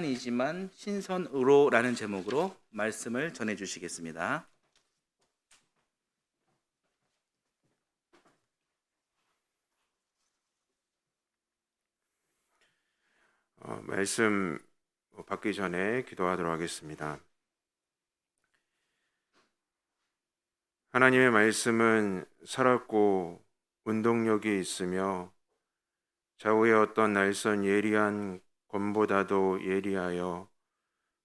이지만 신선으로라는 제목으로 말씀을 전해 주시겠습니다. 말씀 받기 전에 기도하도록 하겠습니다. 하나님의 말씀은 살았고 운동력이 있으며 좌우의 어떤 날선 예리한 검보다도 예리하여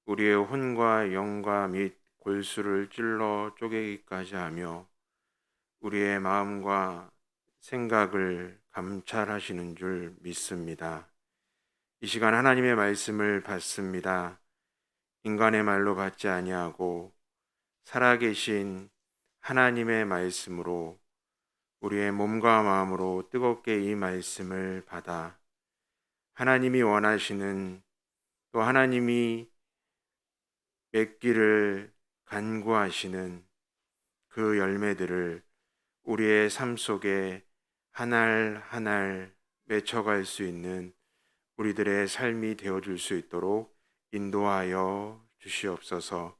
우리의 혼과 영과 및 골수를 찔러 쪼개기까지 하며 우리의 마음과 생각을 감찰하시는 줄 믿습니다. 이 시간 하나님의 말씀을 받습니다. 인간의 말로 받지 아니하고 살아계신 하나님의 말씀으로 우리의 몸과 마음으로 뜨겁게 이 말씀을 받아 하나님이 원하시는, 또 하나님이 맺기를 간구하시는 그 열매들을 우리의 삶 속에 하날 하날 맺혀갈 수 있는 우리들의 삶이 되어줄 수 있도록 인도하여 주시옵소서.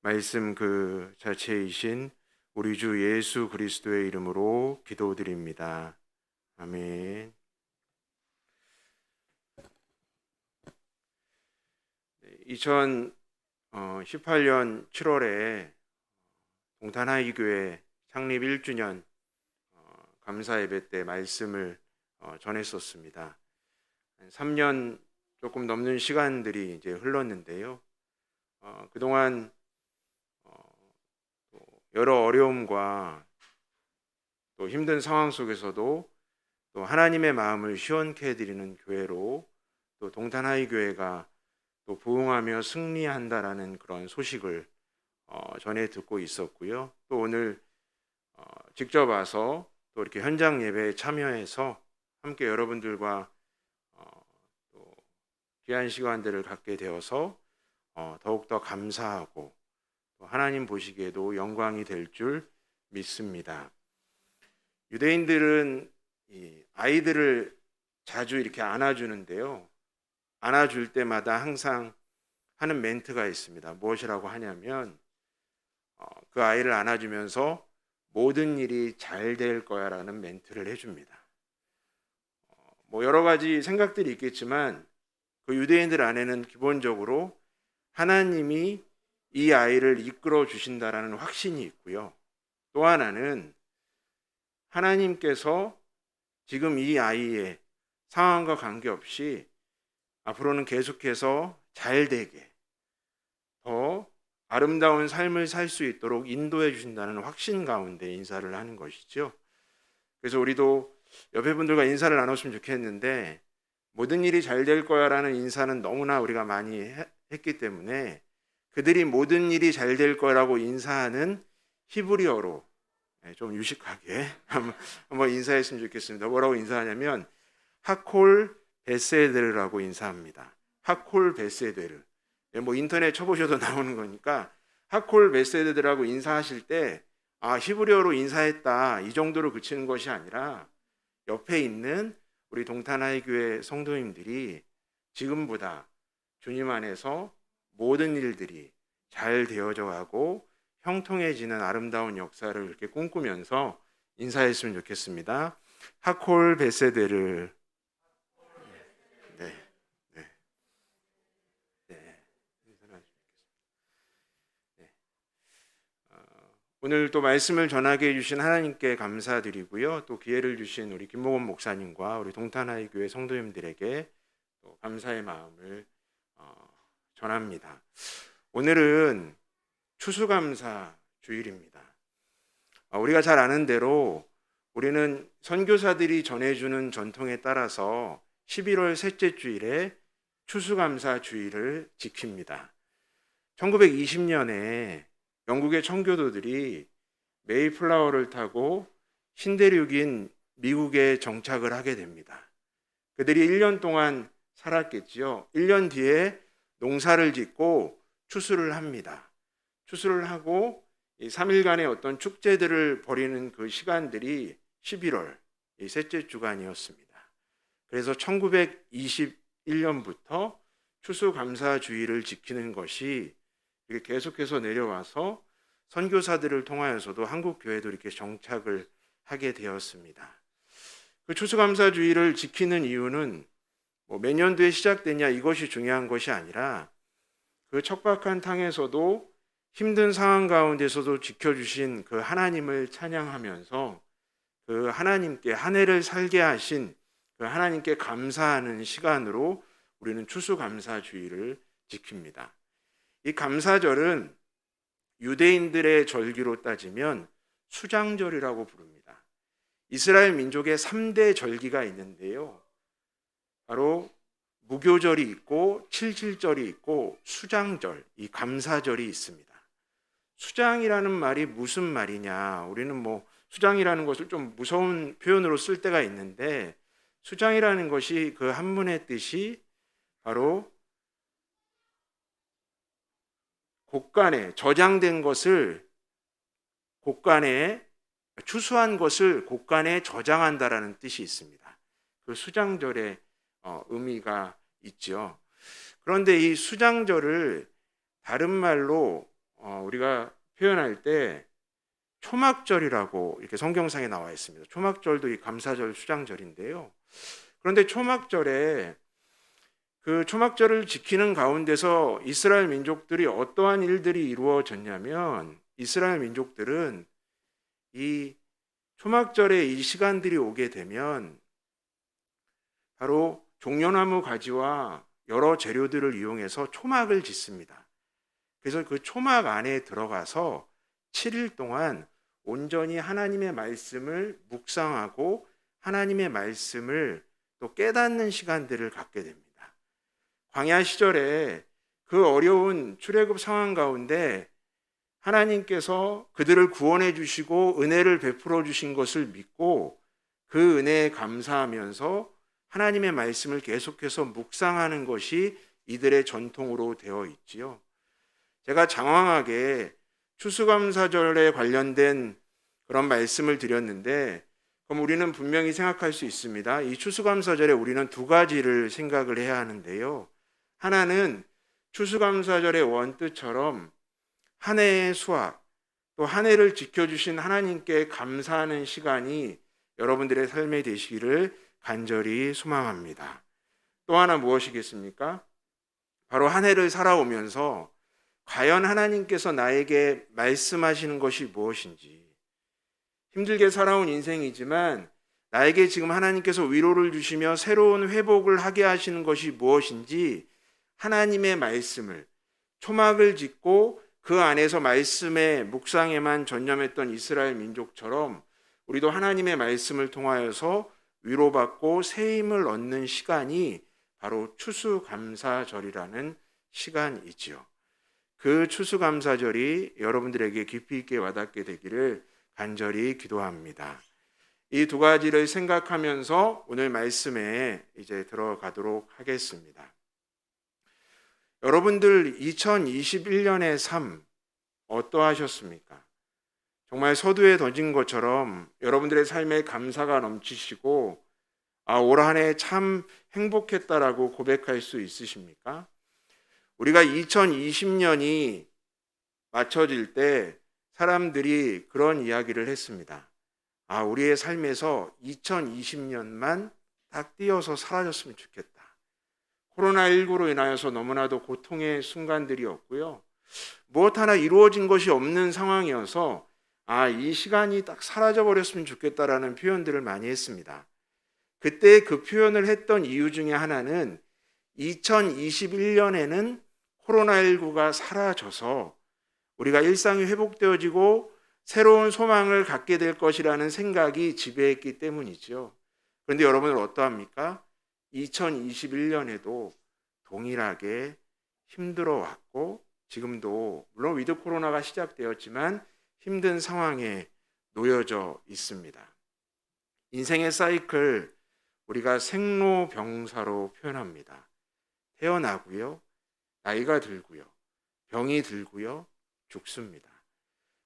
말씀 그 자체이신 우리 주 예수 그리스도의 이름으로 기도드립니다. 아멘. 2018년 7월에 동탄하이교회 창립 1주년 감사 예배 때 말씀을 전했었습니다. 3년 조금 넘는 시간들이 이제 흘렀는데요. 그동안 여러 어려움과 또 힘든 상황 속에서도 또 하나님의 마음을 시원케 해드리는 교회로 또 동탄하이교회가 또 부흥하며 승리한다라는 그런 소식을 전해 듣고 있었고요. 또 오늘 직접 와서 또 이렇게 현장 예배에 참여해서 함께 여러분들과 또 귀한 시간들을 갖게 되어서 더욱더 감사하고 또 하나님 보시기에도 영광이 될 줄 믿습니다. 유대인들은 이 아이들을 자주 이렇게 안아주는데요. 안아줄 때마다 항상 하는 멘트가 있습니다. 무엇이라고 하냐면 그 아이를 안아주면서 모든 일이 잘 될 거야 라는 멘트를 해줍니다. 뭐 여러 가지 생각들이 있겠지만 그 유대인들 안에는 기본적으로 하나님이 이 아이를 이끌어 주신다라는 확신이 있고요. 또 하나는 하나님께서 지금 이 아이의 상황과 관계없이 앞으로는 계속해서 잘 되게 더 아름다운 삶을 살 수 있도록 인도해 주신다는 확신 가운데 인사를 하는 것이죠. 그래서 우리도 옆에 분들과 인사를 나눴으면 좋겠는데 모든 일이 잘 될 거야 라는 인사는 너무나 우리가 많이 했기 때문에 그들이 모든 일이 잘 될 거라고 인사하는 히브리어로 좀 유식하게 한번 인사했으면 좋겠습니다. 뭐라고 인사하냐면 하콜 베세데르라고 인사합니다. 하콜 베세데르. 뭐 인터넷 쳐보셔도 나오는 거니까 하콜 베세데르라고 인사하실 때 히브리어로 인사했다 이 정도로 그치는 것이 아니라 옆에 있는 우리 동탄하이교회 성도님들이 지금보다 주님 안에서 모든 일들이 잘 되어져 가고 형통해지는 아름다운 역사를 이렇게 꿈꾸면서 인사했으면 좋겠습니다. 하콜 베세데르. 오늘 또 말씀을 전하게 해주신 하나님께 감사드리고요. 또 기회를 주신 우리 김목원 목사님과 우리 동탄하이교회 성도님들에게 또 감사의 마음을 전합니다. 오늘은 추수감사 주일입니다. 우리가 잘 아는 대로 우리는 선교사들이 전해주는 전통에 따라서 11월 셋째 주일에 추수감사 주일을 지킵니다. 1920년에 영국의 청교도들이 메이플라워를 타고 신대륙인 미국에 정착을 하게 됩니다. 그들이 1년 동안 살았겠지요. 1년 뒤에 농사를 짓고 추수를 합니다. 추수를 하고 이 3일간의 어떤 축제들을 벌이는 그 시간들이 11월 이 셋째 주간이었습니다. 그래서 1921년부터 추수감사주의를 지키는 것이 이렇게 계속해서 내려와서 선교사들을 통하여서도 한국 교회도 이렇게 정착을 하게 되었습니다. 그 추수감사주의를 지키는 이유는 몇 년도에 시작됐냐 이것이 중요한 것이 아니라 그 척박한 땅에서도 힘든 상황 가운데서도 지켜주신 그 하나님을 찬양하면서 그 하나님께 한 해를 살게 하신 그 하나님께 감사하는 시간으로 우리는 추수감사주의를 지킵니다. 이 감사절은 유대인들의 절기로 따지면 수장절이라고 부릅니다. 이스라엘 민족의 3대 절기가 있는데요. 바로 무교절이 있고 칠칠절이 있고 수장절, 이 감사절이 있습니다. 수장이라는 말이 무슨 말이냐? 우리는 수장이라는 것을 좀 무서운 표현으로 쓸 때가 있는데 수장이라는 것이 그 한문의 뜻이 바로 곳간에 저장된 것을 곳간에 추수한 것을 곳간에 저장한다라는 뜻이 있습니다. 그 수장절의 의미가 있죠. 그런데 이 수장절을 다른 말로 우리가 표현할 때 초막절이라고 이렇게 성경상에 나와 있습니다. 초막절도 이 감사절 수장절인데요. 그런데 초막절에 그 초막절을 지키는 가운데서 이스라엘 민족들이 어떠한 일들이 이루어졌냐면 이스라엘 민족들은 이 초막절에 이 시간들이 오게 되면 바로 종려나무 가지와 여러 재료들을 이용해서 초막을 짓습니다. 그래서 그 초막 안에 들어가서 7일 동안 온전히 하나님의 말씀을 묵상하고 하나님의 말씀을 또 깨닫는 시간들을 갖게 됩니다. 광야 시절에 그 어려운 출애굽 상황 가운데 하나님께서 그들을 구원해 주시고 은혜를 베풀어 주신 것을 믿고 그 은혜에 감사하면서 하나님의 말씀을 계속해서 묵상하는 것이 이들의 전통으로 되어 있지요. 제가 장황하게 추수감사절에 관련된 그런 말씀을 드렸는데 그럼 우리는 분명히 생각할 수 있습니다. 이 추수감사절에 우리는 두 가지를 생각을 해야 하는데요. 하나는 추수감사절의 원뜻처럼 한 해의 수확, 또 한 해를 지켜주신 하나님께 감사하는 시간이 여러분들의 삶에 되시기를 간절히 소망합니다. 또 하나 무엇이겠습니까? 바로 한 해를 살아오면서 과연 하나님께서 나에게 말씀하시는 것이 무엇인지, 힘들게 살아온 인생이지만 나에게 지금 하나님께서 위로를 주시며 새로운 회복을 하게 하시는 것이 무엇인지 하나님의 말씀을 초막을 짓고 그 안에서 말씀의 묵상에만 전념했던 이스라엘 민족처럼 우리도 하나님의 말씀을 통하여서 위로받고 새 힘을 얻는 시간이 바로 추수감사절이라는 시간이지요. 그 추수감사절이 여러분들에게 깊이 있게 와닿게 되기를 간절히 기도합니다. 이 두 가지를 생각하면서 오늘 말씀에 이제 들어가도록 하겠습니다. 여러분들 2021년의 삶 어떠하셨습니까? 정말 서두에 던진 것처럼 여러분들의 삶에 감사가 넘치시고 올 한 해 참 행복했다라고 고백할 수 있으십니까? 우리가 2020년이 맞춰질 때 사람들이 그런 이야기를 했습니다. 우리의 삶에서 2020년만 딱 띄어서 사라졌으면 좋겠다. 코로나19로 인하여서 너무나도 고통의 순간들이었고요. 무엇 하나 이루어진 것이 없는 상황이어서 이 시간이 딱 사라져버렸으면 좋겠다라는 표현들을 많이 했습니다. 그때 그 표현을 했던 이유 중에 하나는 2021년에는 코로나19가 사라져서 우리가 일상이 회복되어지고 새로운 소망을 갖게 될 것이라는 생각이 지배했기 때문이죠. 그런데 여러분은 어떠합니까? 2021년에도 동일하게 힘들어왔고 지금도 물론 위드 코로나가 시작되었지만 힘든 상황에 놓여져 있습니다. 인생의 사이클 우리가 생로병사로 표현합니다. 태어나고요, 나이가 들고요, 병이 들고요, 죽습니다.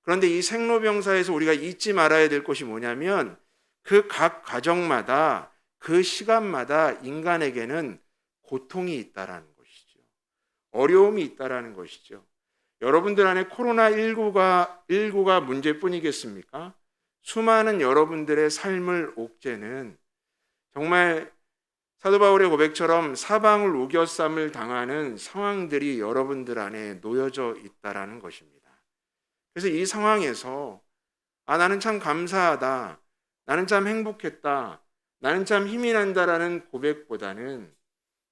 그런데 이 생로병사에서 우리가 잊지 말아야 될 것이 뭐냐면 그 각 가정마다 그 시간마다 인간에게는 고통이 있다라는 것이죠. 어려움이 있다라는 것이죠. 여러분들 안에 코로나19가 문제뿐이겠습니까? 수많은 여러분들의 삶을 옥죄는 정말 사도 바울의 고백처럼 사방을 우겨쌈을 당하는 상황들이 여러분들 안에 놓여져 있다라는 것입니다. 그래서 이 상황에서 나는 참 감사하다, 나는 참 행복했다, 나는 참 힘이 난다라는 고백보다는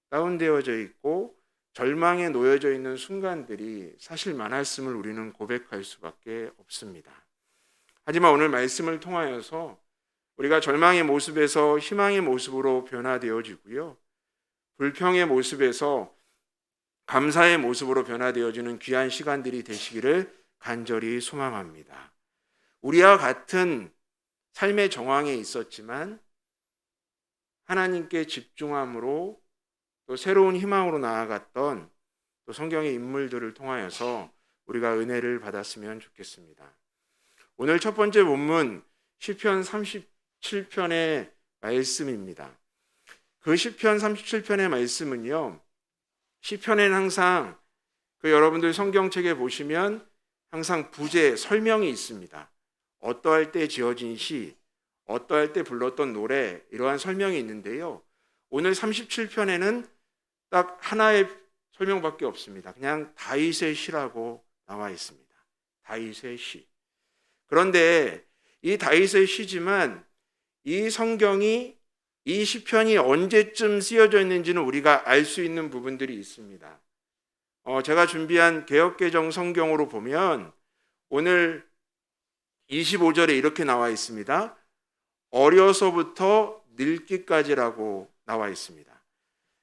다운되어져 있고 절망에 놓여져 있는 순간들이 사실 많았음을 우리는 고백할 수밖에 없습니다. 하지만 오늘 말씀을 통하여서 우리가 절망의 모습에서 희망의 모습으로 변화되어지고요, 불평의 모습에서 감사의 모습으로 변화되어지는 귀한 시간들이 되시기를 간절히 소망합니다. 우리와 같은 삶의 정황에 있었지만 하나님께 집중함으로 또 새로운 희망으로 나아갔던 또 성경의 인물들을 통하여서 우리가 은혜를 받았으면 좋겠습니다. 오늘 첫 번째 본문 시편 37편의 말씀입니다. 그 시편 37편의 말씀은요, 시편에는 항상 여러분들 성경책에 보시면 항상 부제 설명이 있습니다. 어떠할 때 지어진 시, 어떠할 때 불렀던 노래, 이러한 설명이 있는데요, 오늘 37편에는 딱 하나의 설명밖에 없습니다. 그냥 다윗의 시라고 나와 있습니다. 다윗의 시. 그런데 이 다윗의 시지만 이 성경이, 이 시편이 언제쯤 쓰여져 있는지는 우리가 알 수 있는 부분들이 있습니다. 제가 준비한 개역개정 성경으로 보면 오늘 25절에 이렇게 나와 있습니다. 어려서부터 늙기까지라고 나와 있습니다.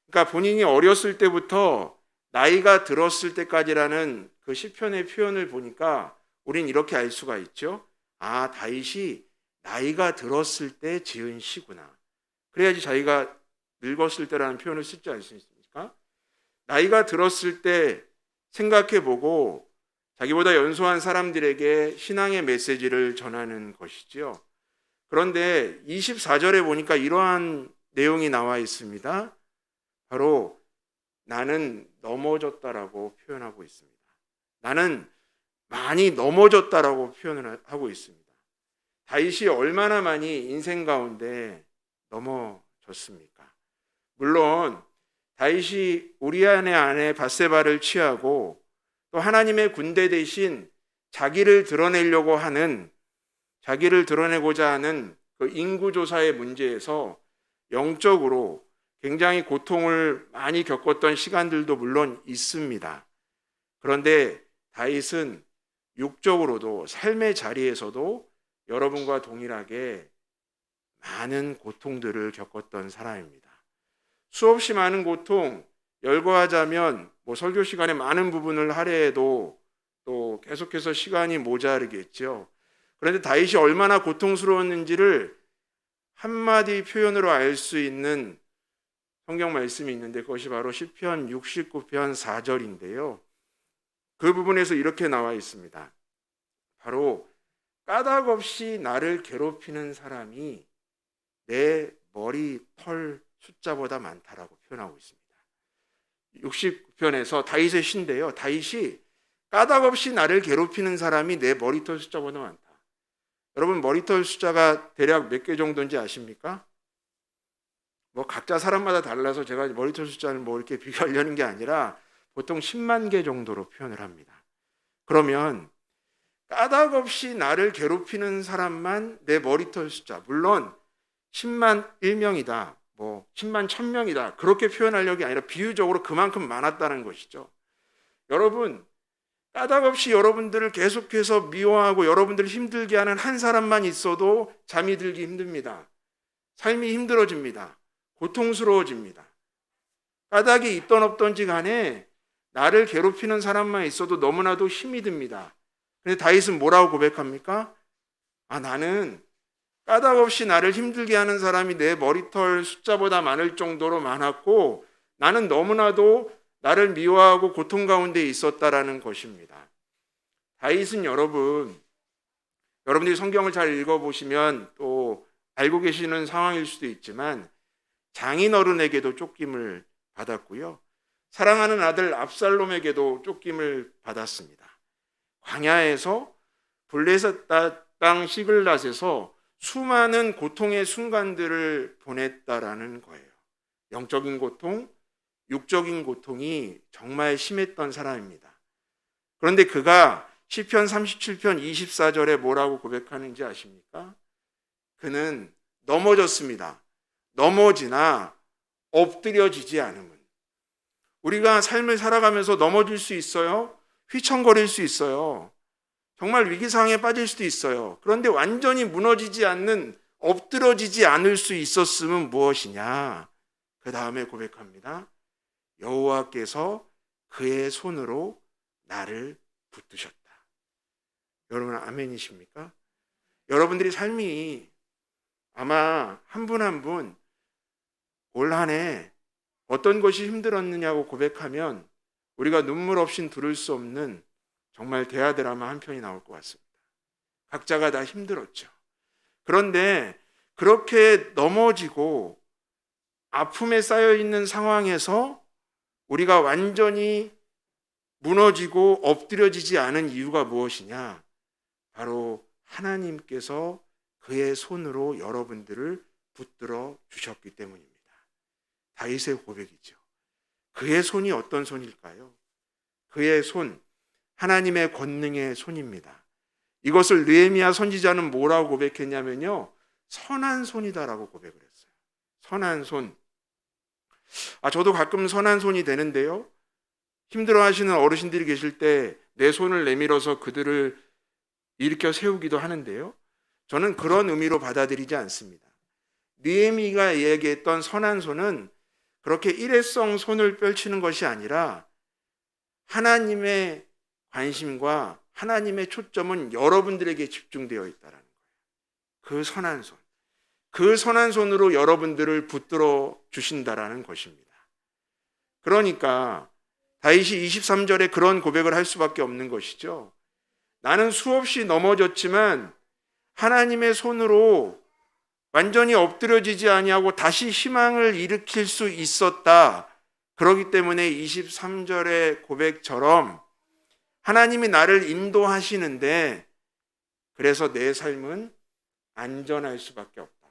그러니까 본인이 어렸을 때부터 나이가 들었을 때까지라는 그 시편의 표현을 보니까 우린 이렇게 알 수가 있죠. 다윗이 나이가 들었을 때 지은 시구나. 그래야지 자기가 늙었을 때라는 표현을 쓰지 않습니까? 나이가 들었을 때 생각해보고 자기보다 연소한 사람들에게 신앙의 메시지를 전하는 것이지요. 그런데 24절에 보니까 이러한 내용이 나와 있습니다. 바로 나는 넘어졌다라고 표현하고 있습니다. 나는 많이 넘어졌다라고 표현을 하고 있습니다. 다윗이 얼마나 많이 인생 가운데 넘어졌습니까? 물론 다윗이 우리아의 아내 밧세바를 취하고 또 하나님의 군대 대신 자기를 드러내고자 하는 그 인구조사의 문제에서 영적으로 굉장히 고통을 많이 겪었던 시간들도 물론 있습니다. 그런데 다윗은 육적으로도 삶의 자리에서도 여러분과 동일하게 많은 고통들을 겪었던 사람입니다. 수없이 많은 고통, 열거하자면 설교 시간에 많은 부분을 할애해도 또 계속해서 시간이 모자르겠죠. 그런데 다윗이 얼마나 고통스러웠는지를 한마디 표현으로 알 수 있는 성경 말씀이 있는데 그것이 바로 시편 69편 4절인데요. 그 부분에서 이렇게 나와 있습니다. 바로 까닭 없이 나를 괴롭히는 사람이 내 머리 털 숫자보다 많다라고 표현하고 있습니다. 69편에서 다윗의 시인데요. 다윗이 까닭 없이 나를 괴롭히는 사람이 내 머리털 숫자보다 많다. 여러분 머리털 숫자가 대략 몇 개 정도인지 아십니까? 각자 사람마다 달라서 제가 머리털 숫자를 이렇게 비교하려는 게 아니라 보통 10만 개 정도로 표현을 합니다. 그러면 까닭 없이 나를 괴롭히는 사람만 내 머리털 숫자, 물론 10만 1명이다, 10만 1000명이다 그렇게 표현하려는 게 아니라 비유적으로 그만큼 많았다는 것이죠. 여러분 까닭 없이 여러분들을 계속해서 미워하고 여러분들을 힘들게 하는 한 사람만 있어도 잠이 들기 힘듭니다. 삶이 힘들어집니다. 고통스러워집니다. 까닭이 있던 없던지 간에 나를 괴롭히는 사람만 있어도 너무나도 힘이 듭니다. 그런데 다윗은 뭐라고 고백합니까? 나는 까닭 없이 나를 힘들게 하는 사람이 내 머리털 숫자보다 많을 정도로 많았고 나는 너무나도 나를 미워하고 고통 가운데 있었다라는 것입니다. 다윗은 여러분들이 성경을 잘 읽어보시면 또 알고 계시는 상황일 수도 있지만 장인어른에게도 쫓김을 받았고요. 사랑하는 아들 압살롬에게도 쫓김을 받았습니다. 광야에서 블레셋 땅 시글랏에서 수많은 고통의 순간들을 보냈다라는 거예요. 영적인 고통, 육적인 고통이 정말 심했던 사람입니다. 그런데 그가 시편 37편 24절에 뭐라고 고백하는지 아십니까? 그는 넘어졌습니다. 넘어지나 엎드려지지 않음은. 우리가 삶을 살아가면서 넘어질 수 있어요. 휘청거릴 수 있어요. 정말 위기상황에 빠질 수도 있어요. 그런데 완전히 무너지지 않는, 엎드러지지 않을 수 있었음은 무엇이냐? 그 다음에 고백합니다. 여호와께서 그의 손으로 나를 붙드셨다. 여러분 아멘이십니까? 여러분들이 삶이 아마 한 분 한 분 올 한 해 어떤 것이 힘들었느냐고 고백하면 우리가 눈물 없인 들을 수 없는 정말 대하드라마 한 편이 나올 것 같습니다. 각자가 다 힘들었죠. 그런데 그렇게 넘어지고 아픔에 쌓여있는 상황에서 우리가 완전히 무너지고 엎드려지지 않은 이유가 무엇이냐? 바로 하나님께서 그의 손으로 여러분들을 붙들어 주셨기 때문입니다. 다윗의 고백이죠. 그의 손이 어떤 손일까요? 그의 손, 하나님의 권능의 손입니다. 이것을 느헤미야 선지자는 뭐라고 고백했냐면요, 선한 손이다라고 고백을 했어요. 선한 손. 저도 가끔 선한 손이 되는데요, 힘들어하시는 어르신들이 계실 때 내 손을 내밀어서 그들을 일으켜 세우기도 하는데요, 저는 그런 의미로 받아들이지 않습니다. 느헤미야가 얘기했던 선한 손은 그렇게 일회성 손을 펼치는 것이 아니라 하나님의 관심과 하나님의 초점은 여러분들에게 집중되어 있다는 거예요. 그 선한 손. 그 선한 손으로 여러분들을 붙들어 주신다라는 것입니다. 그러니까 다윗이 23절에 그런 고백을 할 수밖에 없는 것이죠. 나는 수없이 넘어졌지만 하나님의 손으로 완전히 엎드려지지 아니하고 다시 희망을 일으킬 수 있었다. 그렇기 때문에 23절의 고백처럼 하나님이 나를 인도하시는데 그래서 내 삶은 안전할 수밖에 없다.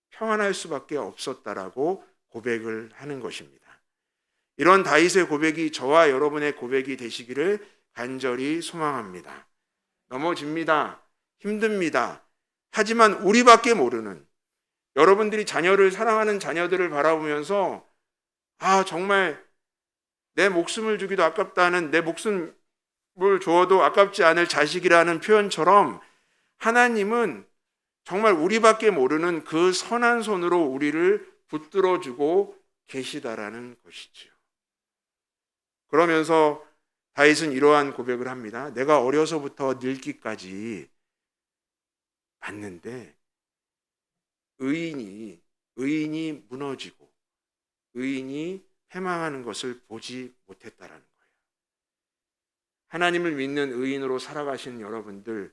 평안할 수밖에 없었다라고 고백을 하는 것입니다. 이런 다윗의 고백이 저와 여러분의 고백이 되시기를 간절히 소망합니다. 넘어집니다. 힘듭니다. 하지만 우리밖에 모르는, 여러분들이 자녀를 사랑하는 자녀들을 바라보면서 정말 내 목숨을 주기도 아깝다는, 내 목숨을 주어도 아깝지 않을 자식이라는 표현처럼 하나님은 정말 우리밖에 모르는 그 선한 손으로 우리를 붙들어주고 계시다라는 것이지요. 그러면서 다윗은 이러한 고백을 합니다. 내가 어려서부터 늙기까지 봤는데 의인이 무너지고 의인이 패망하는 것을 보지 못했다라는 거예요. 하나님을 믿는 의인으로 살아가시는 여러분들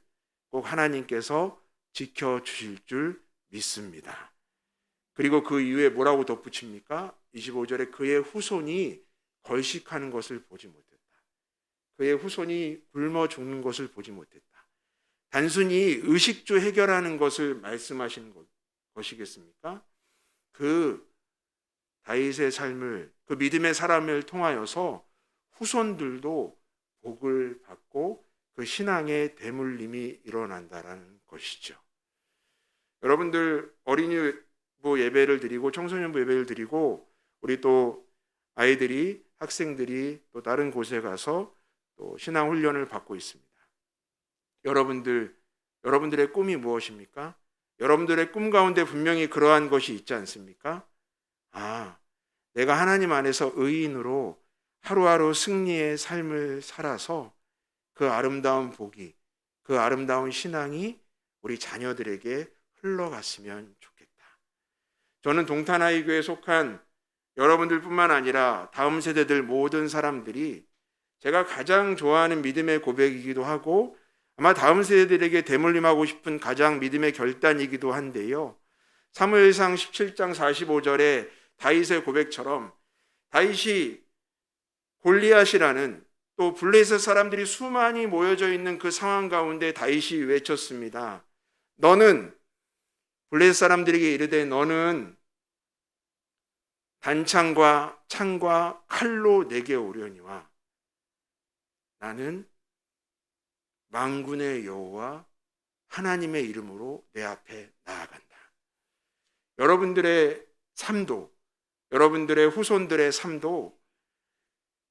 꼭 하나님께서 지켜주실 줄 믿습니다. 그리고 그 이후에 뭐라고 덧붙입니까? 25절에 그의 후손이 걸식하는 것을 보지 못했다. 그의 후손이 굶어 죽는 것을 보지 못했다. 단순히 의식주 해결하는 것을 말씀하시는 것이겠습니까? 그 다윗의 삶을, 그 믿음의 사람을 통하여서 후손들도 복을 받고 그 신앙의 대물림이 일어난다라는 것이죠. 여러분들 어린이부 예배를 드리고 청소년부 예배를 드리고 우리 또 아이들이, 학생들이 또 다른 곳에 가서 또 신앙 훈련을 받고 있습니다. 여러분들의 꿈이 무엇입니까? 여러분들의 꿈 가운데 분명히 그러한 것이 있지 않습니까? 내가 하나님 안에서 의인으로 하루하루 승리의 삶을 살아서 그 아름다운 복이, 그 아름다운 신앙이 우리 자녀들에게 흘러갔으면 좋겠다. 저는 동탄아이교회에 속한 여러분들뿐만 아니라 다음 세대들 모든 사람들이 제가 가장 좋아하는 믿음의 고백이기도 하고 아마 다음 세대들에게 대물림하고 싶은 가장 믿음의 결단이기도 한데요. 사무엘상 17장 45절에 다윗의 고백처럼 다윗이 골리앗이라는 또 블레셋 사람들이 수많이 모여져 있는 그 상황 가운데 다윗이 외쳤습니다. 너는 블레셋 사람들에게 이르되 너는 단창과 창과 칼로 내게 오려니와 나는 만군의 여호와 하나님의 이름으로 내 앞에 나아간다. 여러분들의 삶도, 여러분들의 후손들의 삶도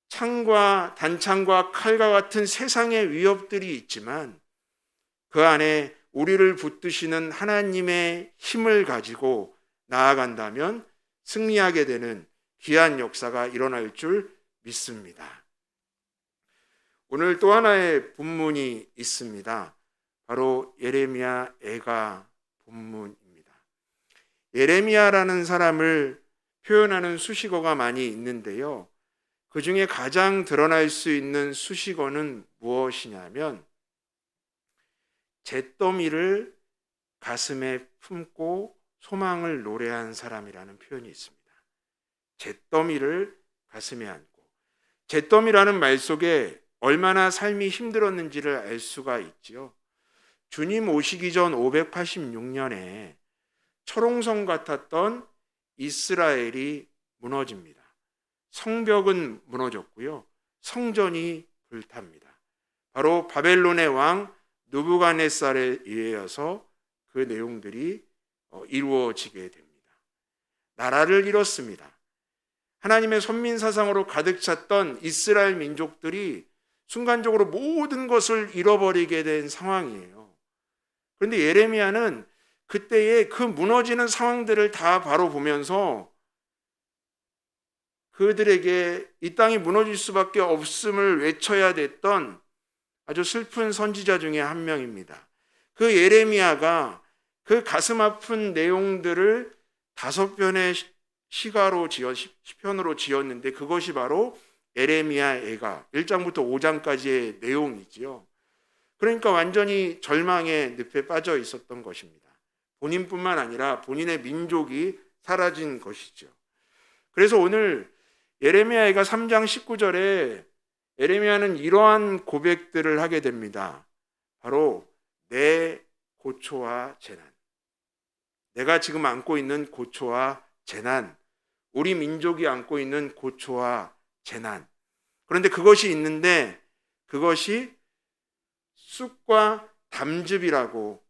창과 단창과 칼과 같은 세상의 위협들이 있지만 그 안에 우리를 붙드시는 하나님의 힘을 가지고 나아간다면 승리하게 되는 귀한 역사가 일어날 줄 믿습니다. 오늘 또 하나의 본문이 있습니다. 바로 예레미야 애가 본문입니다. 예레미야라는 사람을 표현하는 수식어가 많이 있는데요. 그 중에 가장 드러날 수 있는 수식어는 무엇이냐면 잿더미를 가슴에 품고 소망을 노래한 사람이라는 표현이 있습니다. 잿더미를 가슴에 안고. 잿더미라는 말 속에 얼마나 삶이 힘들었는지를 알 수가 있지요. 주님 오시기 전 586년에 철옹성 같았던 이스라엘이 무너집니다. 성벽은 무너졌고요. 성전이 불탑니다. 바로 바벨론의 왕 느부갓네살에 의해서 그 내용들이 이루어지게 됩니다. 나라를 잃었습니다. 하나님의 선민 사상으로 가득 찼던 이스라엘 민족들이 순간적으로 모든 것을 잃어버리게 된 상황이에요. 그런데 예레미야는 그때의 그 무너지는 상황들을 다 바로 보면서 그들에게 이 땅이 무너질 수밖에 없음을 외쳐야 됐던 아주 슬픈 선지자 중에 한 명입니다. 그 예레미야가 그 가슴 아픈 내용들을 5편의 시편으로 지었는데 그것이 바로 예레미야 애가 1장부터 5장까지의 내용이지요. 그러니까 완전히 절망의 늪에 빠져 있었던 것입니다. 본인뿐만 아니라 본인의 민족이 사라진 것이죠. 그래서 오늘 예레미야가 3장 19절에 예레미야는 이러한 고백들을 하게 됩니다. 바로 내 고초와 재난, 내가 지금 안고 있는 고초와 재난, 우리 민족이 안고 있는 고초와 재난. 그런데 그것이 있는데 그것이 쑥과 담즙이라고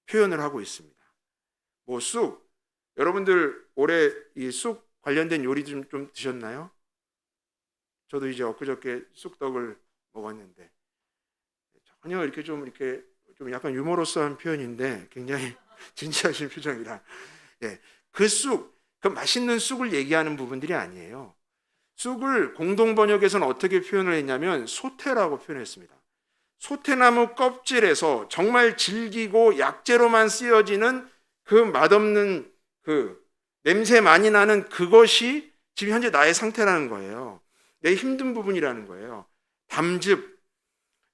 표현을 하고 있습니다. 뭐 쑥, 여러분들 올해 이 쑥 관련된 요리 좀 드셨나요? 저도 이제 엊그저께 쑥떡을 먹었는데 전혀 이렇게 좀 약간 유머러스한 표현인데 굉장히 진지하신 표정이라. 예, 그 쑥, 그 맛있는 쑥을 얘기하는 부분들이 아니에요. 쑥을 공동 번역에서는 어떻게 표현을 했냐면 소태라고 표현했습니다. 소태나무 껍질에서 정말 질기고 약재로만 쓰여지는 그 맛없는 그 냄새 많이 나는 그것이 지금 현재 나의 상태라는 거예요. 내 힘든 부분이라는 거예요. 담즙.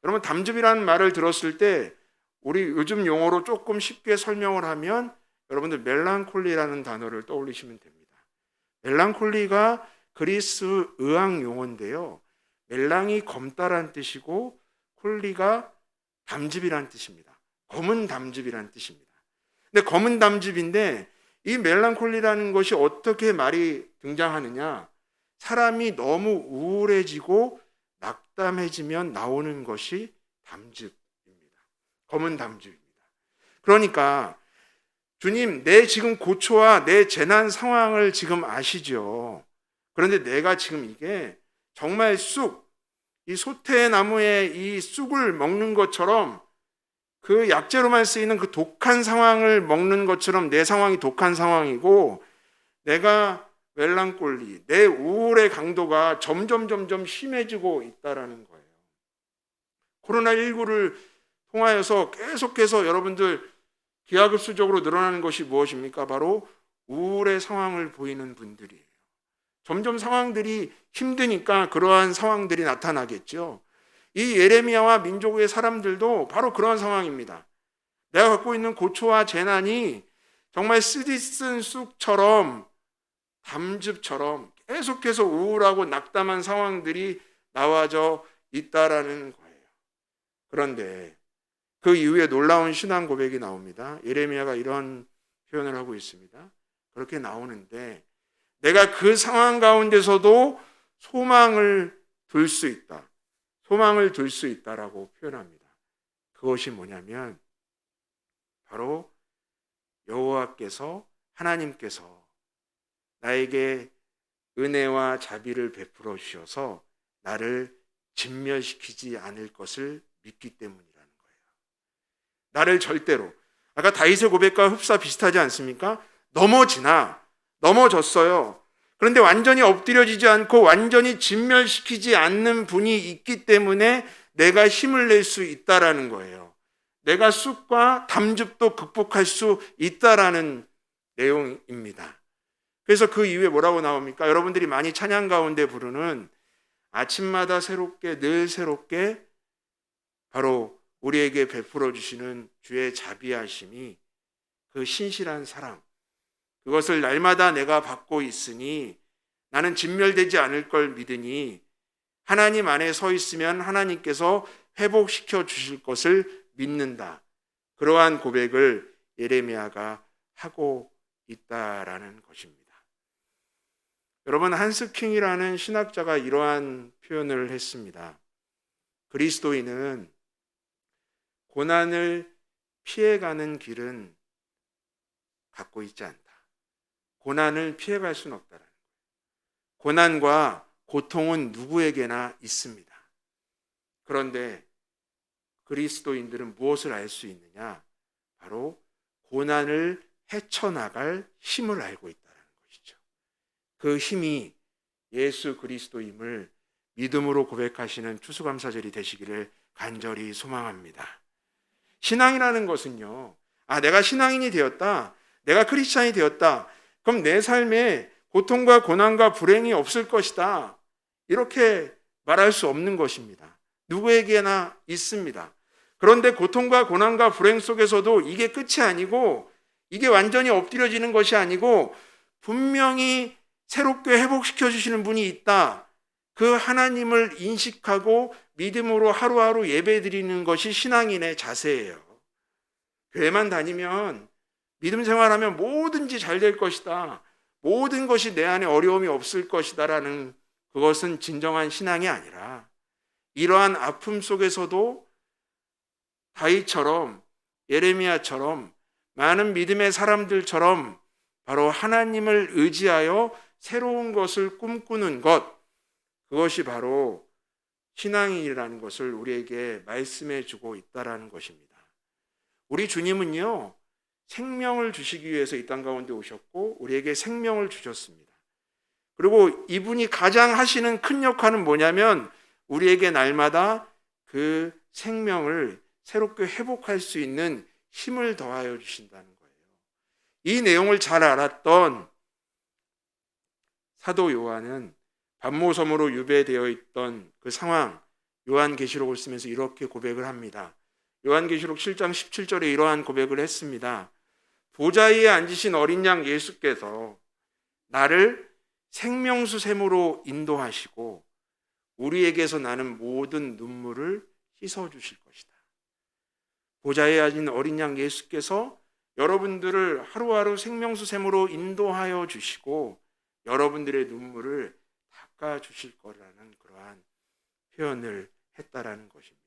여러분, 담즙이라는 말을 들었을 때 우리 요즘 용어로 조금 쉽게 설명을 하면 여러분들 멜랑콜리라는 단어를 떠올리시면 됩니다. 멜랑콜리가 그리스 의학 용어인데요. 멜랑이 검다란 뜻이고 콜리가 담즙이란 뜻입니다. 검은 담즙이란 뜻입니다. 근데 검은 담즙인데 이 멜랑콜리라는 것이 어떻게 말이 등장하느냐? 사람이 너무 우울해지고 낙담해지면 나오는 것이 담즙입니다. 검은 담즙입니다. 그러니까 주님, 내 지금 고초와 내 재난 상황을 지금 아시죠? 그런데 내가 지금 이게 정말 이 소태나무의 이 쑥을 먹는 것처럼 그 약재로만 쓰이는 그 독한 상황을 먹는 것처럼 내 상황이 독한 상황이고 내가 멜랑콜리, 내 우울의 강도가 점점 심해지고 있다라는 거예요. 코로나19를 통하여서 계속해서 여러분들 기하급수적으로 늘어나는 것이 무엇입니까? 바로 우울의 상황을 보이는 분들이에요. 점점 상황들이 힘드니까 그러한 상황들이 나타나겠죠. 이 예레미야와 민족의 사람들도 바로 그런 상황입니다. 내가 갖고 있는 고초와 재난이 정말 쓰디쓴 쑥처럼 담즙처럼 계속해서 우울하고 낙담한 상황들이 나와져 있다라는 거예요. 그런데 그 이후에 놀라운 신앙 고백이 나옵니다. 예레미야가 이런 표현을 하고 있습니다. 그렇게 나오는데 내가 그 상황 가운데서도 소망을 둘 수 있다. 소망을 둘 수 있다라고 표현합니다. 그것이 뭐냐면 바로 여호와께서 하나님께서 나에게 은혜와 자비를 베풀어 주셔서 나를 진멸시키지 않을 것을 믿기 때문이라는 거예요. 나를 절대로, 아까 다윗의 고백과 흡사 비슷하지 않습니까? 넘어졌어요. 그런데 완전히 엎드려지지 않고 완전히 진멸시키지 않는 분이 있기 때문에 내가 힘을 낼 수 있다라는 거예요. 내가 쑥과 담즙도 극복할 수 있다라는 내용입니다. 그래서 그 이후에 뭐라고 나옵니까? 여러분들이 많이 찬양 가운데 부르는 아침마다 새롭게 늘 새롭게 바로 우리에게 베풀어 주시는 주의 자비하심이 그 신실한 사랑, 그것을 날마다 내가 받고 있으니 나는 진멸되지 않을 걸 믿으니 하나님 안에 서 있으면 하나님께서 회복시켜 주실 것을 믿는다. 그러한 고백을 예레미야가 하고 있다라는 것입니다. 여러분, 한스킹이라는 신학자가 이러한 표현을 했습니다. 그리스도인은 고난을 피해가는 길은 갖고 있지 않다. 고난을 피해갈 수는 없다라는 거예요. 고난과 고통은 누구에게나 있습니다. 그런데 그리스도인들은 무엇을 알 수 있느냐? 바로 고난을 헤쳐나갈 힘을 알고 있다는 것이죠. 그 힘이 예수 그리스도임을 믿음으로 고백하시는 추수감사절이 되시기를 간절히 소망합니다. 신앙이라는 것은요, 내가 신앙인이 되었다, 내가 크리스찬이 되었다, 그럼 내 삶에 고통과 고난과 불행이 없을 것이다, 이렇게 말할 수 없는 것입니다. 누구에게나 있습니다. 그런데 고통과 고난과 불행 속에서도 이게 끝이 아니고, 이게 완전히 엎드려지는 것이 아니고 분명히 새롭게 회복시켜 주시는 분이 있다. 그 하나님을 인식하고 믿음으로 하루하루 예배드리는 것이 신앙인의 자세예요. 교회만 다니면, 믿음 생활하면 뭐든지 잘 될 것이다, 모든 것이 내 안에 어려움이 없을 것이다라는, 그것은 진정한 신앙이 아니라 이러한 아픔 속에서도 다윗처럼, 예레미야처럼, 많은 믿음의 사람들처럼 바로 하나님을 의지하여 새로운 것을 꿈꾸는 것, 그것이 바로 신앙이라는 것을 우리에게 말씀해 주고 있다라는 것입니다. 우리 주님은요, 생명을 주시기 위해서 이 땅 가운데 오셨고 우리에게 생명을 주셨습니다. 그리고 이분이 가장 하시는 큰 역할은 뭐냐면 우리에게 날마다 그 생명을 새롭게 회복할 수 있는 힘을 더하여 주신다는 거예요. 이 내용을 잘 알았던 사도 요한은 반모섬으로 유배되어 있던 그 상황, 요한계시록을 쓰면서 이렇게 고백을 합니다. 요한계시록 7장 17절에 이러한 고백을 했습니다. 보좌 위에 앉으신 어린 양 예수께서 나를 생명수 샘으로 인도하시고 우리에게서 나는 모든 눈물을 씻어주실 것이다. 보좌에 앉은 어린 양 예수께서 여러분들을 하루하루 생명수 샘으로 인도하여 주시고 여러분들의 눈물을 닦아주실 거라는 그러한 표현을 했다라는 것입니다.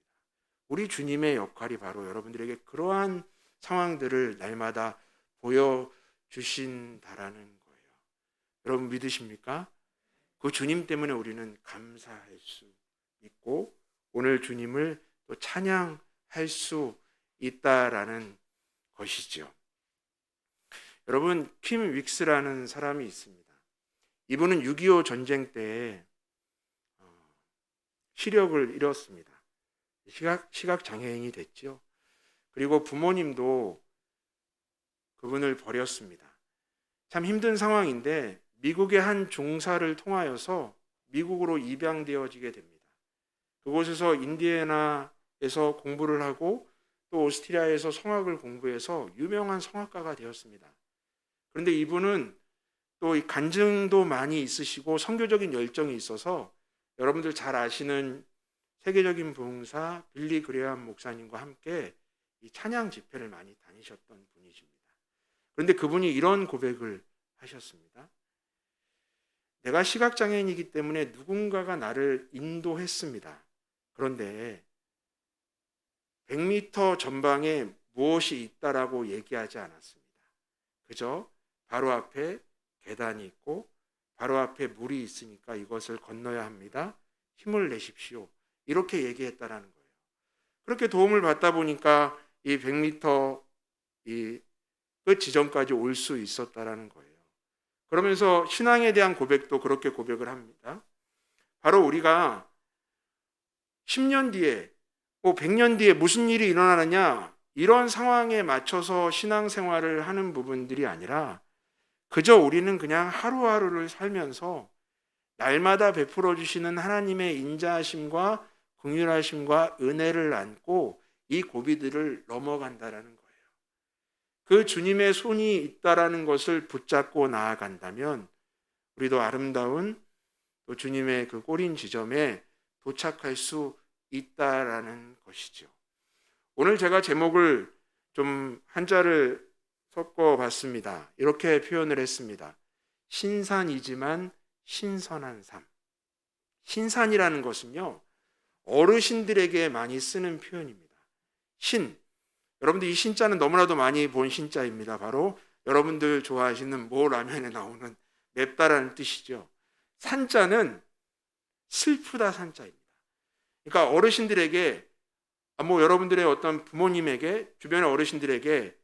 우리 주님의 역할이 바로 여러분들에게 그러한 상황들을 날마다 보여주신다라는 거예요. 여러분 믿으십니까? 그 주님 때문에 우리는 감사할 수 있고 오늘 주님을 또 찬양할 수 있다라는 것이죠. 여러분, 킴 윅스라는 사람이 있습니다. 이분은 6.25 전쟁 때 시력을 잃었습니다. 시각장애인이 됐죠. 그리고 부모님도 그분을 버렸습니다. 참 힘든 상황인데 미국의 한 종사를 통하여서 미국으로 입양되어지게 됩니다. 그곳에서 인디애나에서 공부를 하고 또 오스트리아에서 성악을 공부해서 유명한 성악가가 되었습니다. 그런데 이분은 또 이 간증도 많이 있으시고 선교적인 열정이 있어서 여러분들 잘 아시는 세계적인 부흥사 빌리 그레엄 목사님과 함께 이 찬양 집회를 많이 다니셨던 분이십니다. 그런데 그분이 이런 고백을 하셨습니다. 내가 시각장애인이기 때문에 누군가가 나를 인도했습니다. 그런데 100m 전방에 무엇이 있다라고 얘기하지 않았습니다. 그저 바로 앞에 계단이 있고 바로 앞에 물이 있으니까 이것을 건너야 합니다. 힘을 내십시오. 이렇게 얘기했다라는 거예요. 그렇게 도움을 받다 보니까 이 100m 이 끝 지점까지 올 수 있었다라는 거예요. 그러면서 신앙에 대한 고백도 그렇게 고백을 합니다. 바로 우리가 10년 뒤에 100년 뒤에 무슨 일이 일어나느냐 이런 상황에 맞춰서 신앙생활을 하는 부분들이 아니라 그저 우리는 그냥 하루하루를 살면서 날마다 베풀어 주시는 하나님의 인자하심과 긍휼하심과 은혜를 안고 이 고비들을 넘어간다라는 거예요. 그 주님의 손이 있다라는 것을 붙잡고 나아간다면 우리도 아름다운 또 주님의 그 꼬린 지점에 도착할 수 있다라는 것이죠. 오늘 제가 제목을 좀 한자를 섞어 봤습니다. 이렇게 표현을 했습니다. 신산이지만 신선한 삶. 신산이라는 것은요, 어르신들에게 많이 쓰는 표현입니다. 신. 여러분들 이 신자는 너무나도 많이 본 신자입니다. 바로 여러분들 좋아하시는 모 라면에 나오는 맵다라는 뜻이죠. 산자는 슬프다 산자입니다. 그러니까 어르신들에게 여러분들의 어떤 부모님에게 주변의 어르신들에게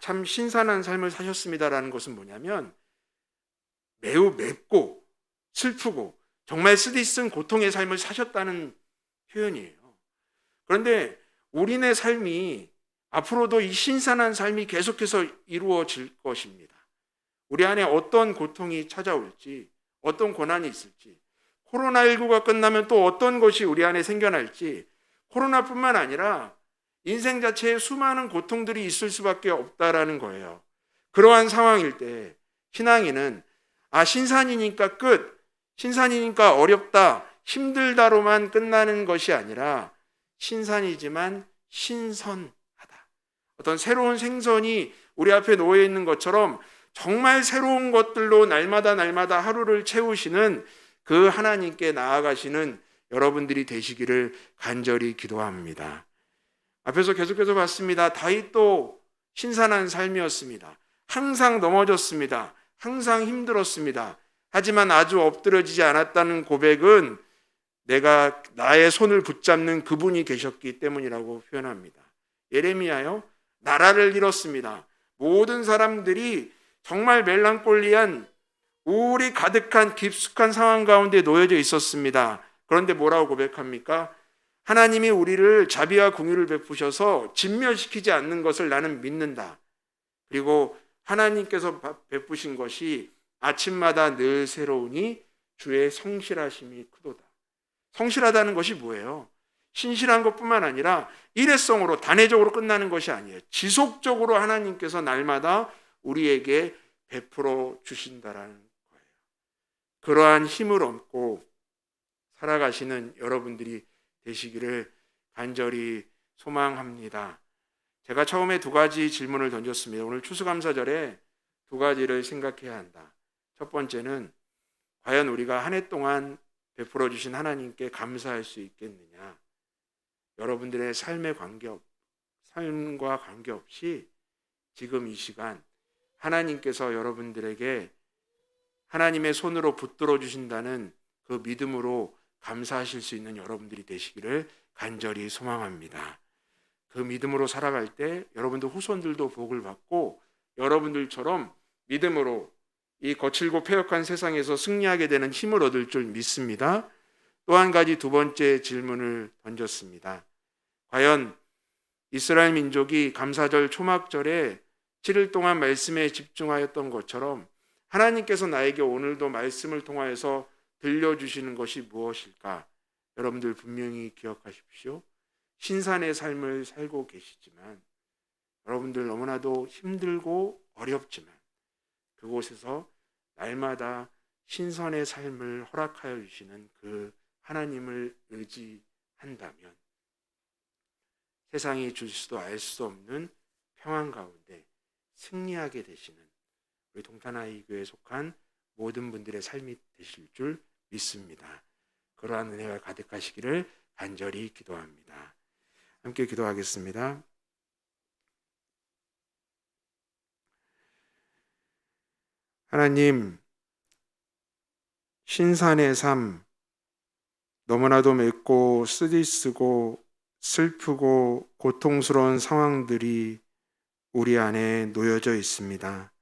참 신선한 삶을 사셨습니다라는 것은 뭐냐면 매우 맵고 슬프고 정말 쓰디쓴 고통의 삶을 사셨다는 표현이에요. 그런데 우리네 삶이 앞으로도 이 신선한 삶이 계속해서 이루어질 것입니다. 우리 안에 어떤 고통이 찾아올지, 어떤 고난이 있을지, 코로나19가 끝나면 또 어떤 것이 우리 안에 생겨날지, 코로나뿐만 아니라 인생 자체에 수많은 고통들이 있을 수밖에 없다라는 거예요. 그러한 상황일 때 신앙인은 신산이니까 끝, 신산이니까 어렵다, 힘들다로만 끝나는 것이 아니라 신산이지만 신선하다. 어떤 새로운 생선이 우리 앞에 놓여 있는 것처럼 정말 새로운 것들로 날마다 하루를 채우시는 그 하나님께 나아가시는 여러분들이 되시기를 간절히 기도합니다. 앞에서 계속해서 봤습니다. 다윗도 신선한 삶이었습니다. 항상 넘어졌습니다. 항상 힘들었습니다. 하지만 아주 엎드려지지 않았다는 고백은 내가 나의 손을 붙잡는 그분이 계셨기 때문이라고 표현합니다. 예레미야요, 나라를 잃었습니다. 모든 사람들이 정말 멜랑콜리한 우울이 가득한 깊숙한 상황 가운데 놓여져 있었습니다. 그런데 뭐라고 고백합니까? 하나님이 우리를 자비와 긍휼을 베푸셔서 진멸시키지 않는 것을 나는 믿는다. 그리고 하나님께서 베푸신 것이 아침마다 늘 새로우니 주의 성실하심이 크도다. 성실하다는 것이 뭐예요? 신실한 것뿐만 아니라 일회성으로 단회적으로 끝나는 것이 아니에요. 지속적으로 하나님께서 날마다 우리에게 베풀어 주신다라는 거예요. 그러한 힘을 얻고 살아가시는 여러분들이 되시기를 간절히 소망합니다. 제가 처음에 2가지 질문을 던졌습니다. 오늘 추수감사절에 2가지를 생각해야 한다. 첫 번째는 과연 우리가 한 해 동안 베풀어 주신 하나님께 감사할 수 있겠느냐. 여러분들의 삶과 관계없이 지금 이 시간 하나님께서 여러분들에게 하나님의 손으로 붙들어 주신다는 그 믿음으로 감사하실 수 있는 여러분들이 되시기를 간절히 소망합니다. 그 믿음으로 살아갈 때 여러분들 후손들도 복을 받고 여러분들처럼 믿음으로 이 거칠고 패역한 세상에서 승리하게 되는 힘을 얻을 줄 믿습니다. 또 한 가지 2번째 질문을 던졌습니다. 과연 이스라엘 민족이 감사절 초막절에 7일 동안 말씀에 집중하였던 것처럼 하나님께서 나에게 오늘도 말씀을 통하여서 들려주시는 것이 무엇일까? 여러분들 분명히 기억하십시오. 신산의 삶을 살고 계시지만 여러분들 너무나도 힘들고 어렵지만 그곳에서 날마다 신선의 삶을 허락하여 주시는 그 하나님을 의지한다면 세상이 줄 수도 알 수 없는 평안 가운데 승리하게 되시는 우리 동탄아이 교회에 속한 모든 분들의 삶이 되실 줄 믿습니다. 그러한 은혜가 가득하시기를 간절히 기도합니다. 함께 기도하겠습니다. 하나님, 신산의 삶, 너무나도 맵고 쓰디쓰고 슬프고 고통스러운 상황들이 우리 안에 놓여져 있습니다.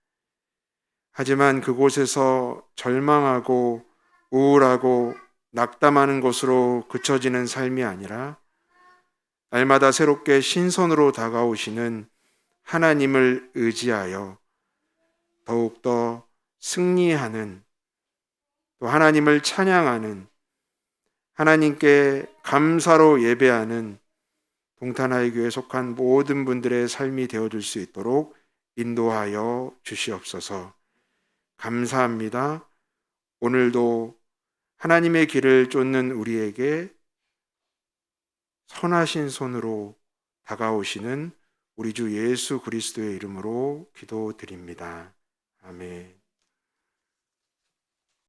하지만 그곳에서 절망하고 우울하고 낙담하는 것으로 그쳐지는 삶이 아니라 날마다 새롭게 신선으로 다가오시는 하나님을 의지하여 더욱더 승리하는, 또 하나님을 찬양하는, 하나님께 감사로 예배하는 동탄아이 교회에 속한 모든 분들의 삶이 되어줄 수 있도록 인도하여 주시옵소서. 감사합니다. 오늘도 하나님의 길을 쫓는 우리에게 선하신 손으로 다가오시는 우리 주 예수 그리스도의 이름으로 기도드립니다. 아멘.